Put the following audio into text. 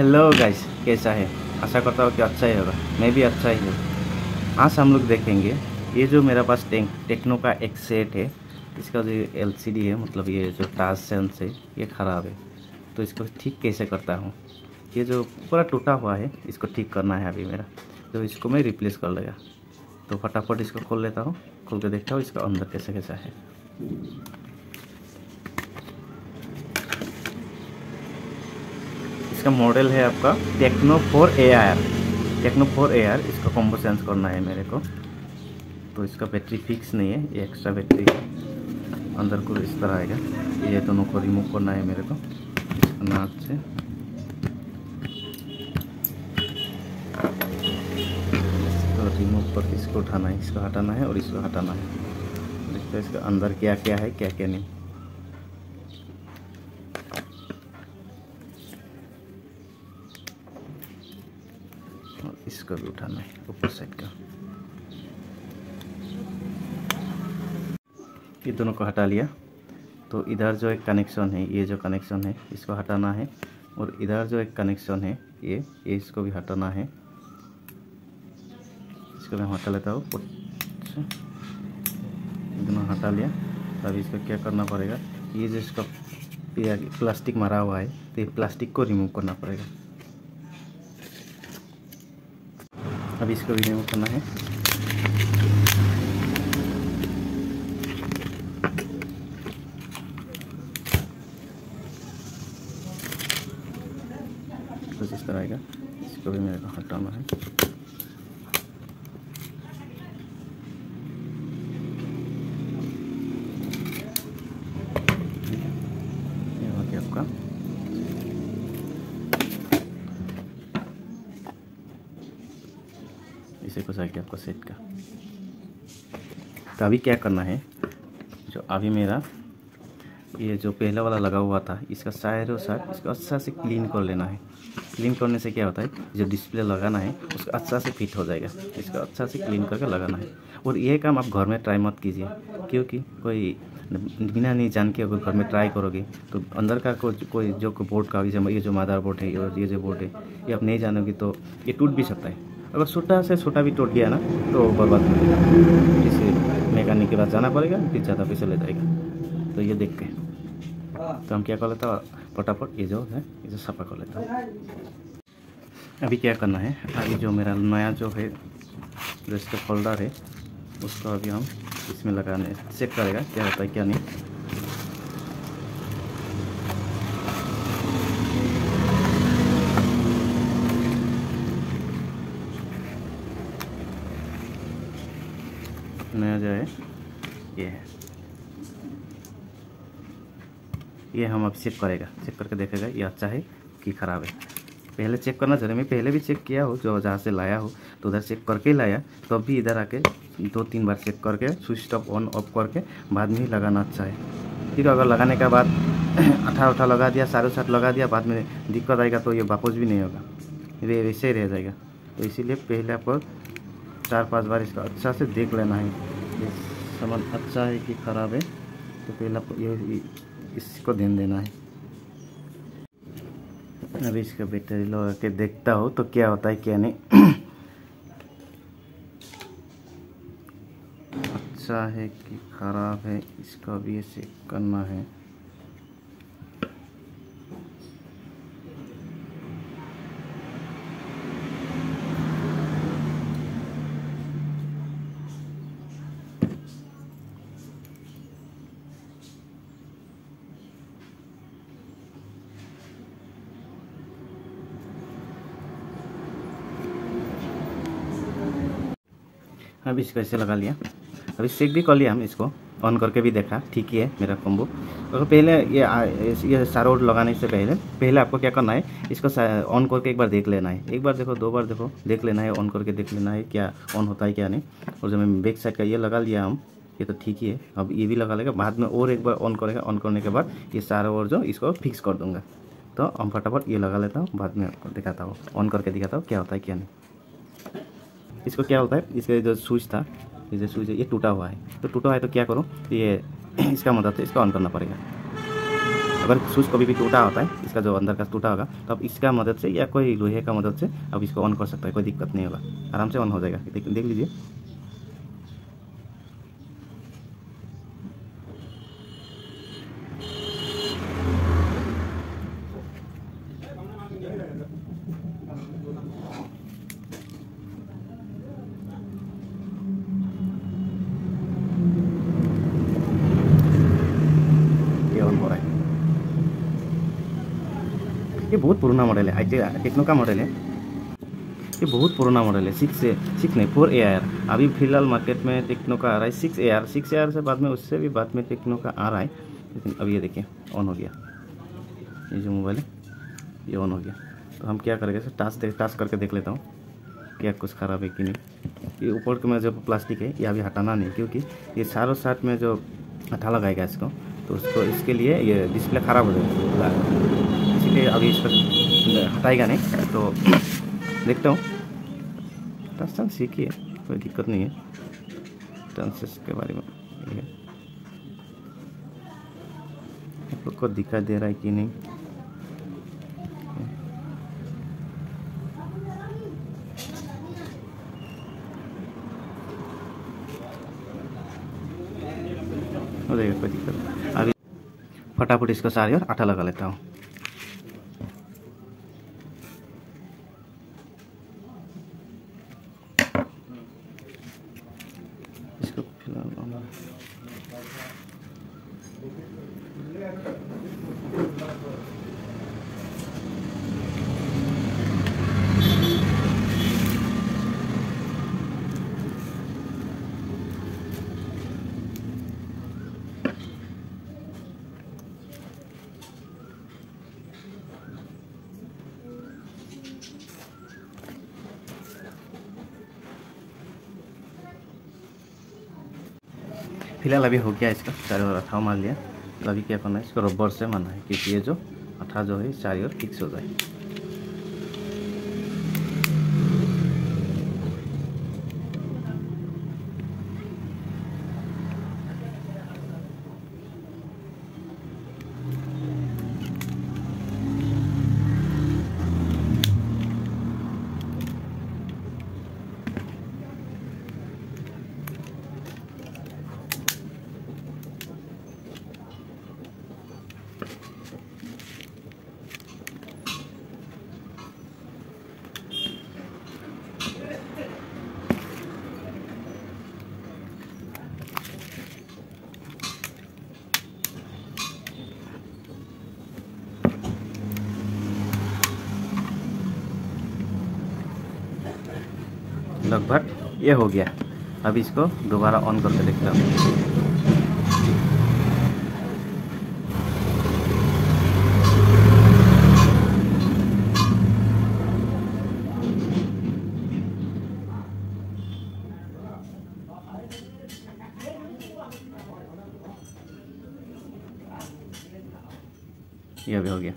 Hello guys, कैसा है? आशा करता हूँ कि अच्छा ही होगा। मैं भी अच्छा ही हूँ। आज हम लोग देखेंगे ये जो मेरे पास टेक्नो का एक सेट है। इसका जो एलसीडी है, मतलब ये जो टच सेंस है, ये ख़राब है। तो इसको ठीक कैसे करता हूँ। ये जो पूरा टूटा हुआ है, इसको ठीक करना है अभी मेरा। तो इसको मैं रिप्लेस कर लेगा। तो फटाफट इसको खोल लेता हूँ। खोल के देखता हूँ इसका अंदर कैसे कैसा है। इसका मॉडल है आपका टेक्नो 4AR। टेक्नो 4AR इसका कॉम्बो सेंस करना है मेरे को। तो इसका बैटरी फिक्स नहीं है, ये एक्स्ट्रा बैटरी अंदर को इस तरह आएगा। ये दोनों को रिमूव करना है मेरे को इसका नाट से। इसको रिमूव करके इसको उठाना है, इसको हटाना है और इसको हटाना है। देखते हैं इसका अंदर क्या क्या है, क्या क्या नहीं। और इसको भी उठाना है ऊपर साइड का। ये दोनों को हटा लिया। तो इधर जो एक कनेक्शन है, ये जो कनेक्शन है इसको हटाना है। और इधर जो एक कनेक्शन है ये इसको भी हटाना है। इसको मैं हटा लेता हूँ। दोनों हटा लिया। अब इसको क्या करना पड़ेगा, ये जो इसका प्लास्टिक मारा हुआ है, तो ये प्लास्टिक को रिमूव करना पड़ेगा। अब इसको भी रिमूव करना है। तो इस तरह आएगा। इसको भी मेरे को हटाना है। ये हो गया आपका। इसे कुछ आ गया आपका सेट का। तो अभी क्या करना है, जो अभी मेरा ये जो पहला वाला लगा हुआ था, इसका साइड और साइड इसको अच्छा से क्लीन कर लेना है। क्लीन करने से क्या होता है, जो डिस्प्ले लगाना है उसका अच्छा से फिट हो जाएगा। इसका अच्छा से क्लीन करके लगाना है। और ये काम आप घर में ट्राई मत कीजिए, क्योंकि कोई बिना नहीं जान के अगर घर में ट्राई करोगे तो अंदर का कोई जो बोर्ड का ये जो मदर बोर्ड है और ये जो बोर्ड है, ये आप नहीं जानोगे तो ये टूट भी सकता है। अगर छोटा से छोटा भी टूट गया ना तो बर्बाद हो जाएगा। इसे मैकेनिक के पास जाना पड़ेगा, फिर ज़्यादा पैसे ले जाएगा। तो ये देख के तो हम क्या कर लेता हूँ, फटाफट ये जो है इसे सफा कर लेता हूँ। अभी क्या करना है, अभी जो मेरा नया जो है जो इसका फोल्डर है उसको अभी हम इसमें लगाने चेक करेगा क्या होता है क्या नहीं। नया जो है ये है, ये हम अब चेक करेगा, चेक करके देखेगा ये अच्छा है कि ख़राब है। पहले चेक करना जरूरी। मैं पहले भी चेक किया हो, जो जहाँ से लाया हो तो उधर चेक करके ही लाया। तो अभी इधर आके 2-3 बार चेक करके स्विच ऑन ऑफ करके बाद में ही लगाना अच्छा है। ठीक है, अगर लगाने के बाद अठा लगा दिया, सारे साथ लगा दिया, बाद में दिक्कत आएगा तो ये वापस भी नहीं होगा, ये वैसे ही रह जाएगा। तो इसीलिए पहले आपको 4-5 बार इसका अच्छा से देख लेना है, ये सामान अच्छा है कि ख़राब है। तो पहले आपको ये इसको ध्यान देना है। अभी इसका बैटरी लगा के देखता हूँ तो क्या होता है क्या नहीं। अच्छा है कि ख़राब है, इसका भी ये चेक करना है। अभी इसको ऐसे लगा लिया। अभी चेक भी कर लिया हम, इसको ऑन करके भी देखा, ठीक ही है मेरा कॉम्बो। और पहले ये सारा लगाने से पहले आपको क्या करना है, इसको ऑन करके एक बार देख लेना है। एक बार देखो, 2 बार देखो, देख लेना है, ऑन करके देख लेना है क्या ऑन होता है क्या नहीं। और जब मैं बैक साइड का ये लगा लिया हम, ये तो ठीक ही है। अब ये भी लगा लेगा, बाद में और एक बार ऑन करेगा। ऑन करने के बाद ये सारा और जो इसको फिक्स कर दूँगा। तो हम फटाफट ये लगा लेता हूँ, बाद में आपको दिखाता हूँ, ऑन करके दिखाता हूँ क्या होता है क्या नहीं। इसको क्या होता है, इसका जो स्विच था, ये जो स्विच है ये टूटा हुआ है। तो टूटा हुआ है तो क्या करूँ, ये इसका मदद से इसको ऑन करना पड़ेगा। अगर स्विच कभी भी टूटा होता है, इसका जो अंदर का टूटा होगा, तो आप इसका मदद से या कोई लोहे का मदद से आप इसको ऑन कर सकते हैं, कोई दिक्कत नहीं होगा, आराम से ऑन हो जाएगा। देख लीजिए। ये ऑन हो रहा है। ये बहुत पुराना मॉडल है, टेक्नो का मॉडल है। ये बहुत पुराना मॉडल है, 6 नहीं 4 AR। अभी फिलहाल मार्केट में टेक्नो का आ रहा है 6 AR से बाद में, उससे भी बाद में टेक्नो का आ रहा है। लेकिन अब ये देखिए ऑन हो गया, ये जो मोबाइल है ये ऑन हो गया। तो हम क्या करेंगे सर, टाच करके देख लेता हूँ क्या कुछ ख़राब है कि नहीं। ये ऊपर का में जो प्लास्टिक है ये अभी हटाना नहीं, क्योंकि ये चारों साइड में जो हटा लगाएगा इसको, तो उसको इसके लिए ये डिस्प्ले ख़राब हो जाएगा, इसलिए अभी इसको हटाएगा नहीं। तो देखता हूँ, टच सीखिए, कोई दिक्कत नहीं है। टच के बारे में ये आप लोग को दिखाई दे रहा है कि नहीं। हो जाएगा, कोई दिक्कत नहीं। अभी फटाफट इसको सारी और आटा लगा लेता हूँ। इसको फिलहाल फिलहाल अभी हो गया, इसका चारों ओर अट्ठा मार लिया। तो अभी क्या करना है, इसको रबर से मारना है, क्योंकि ये जो अट्ठा जो है चारों ओर फिक्स हो जाए। लगभग ये हो गया। अब इसको दोबारा ऑन करके देखता हूँ। ये अभी हो गया।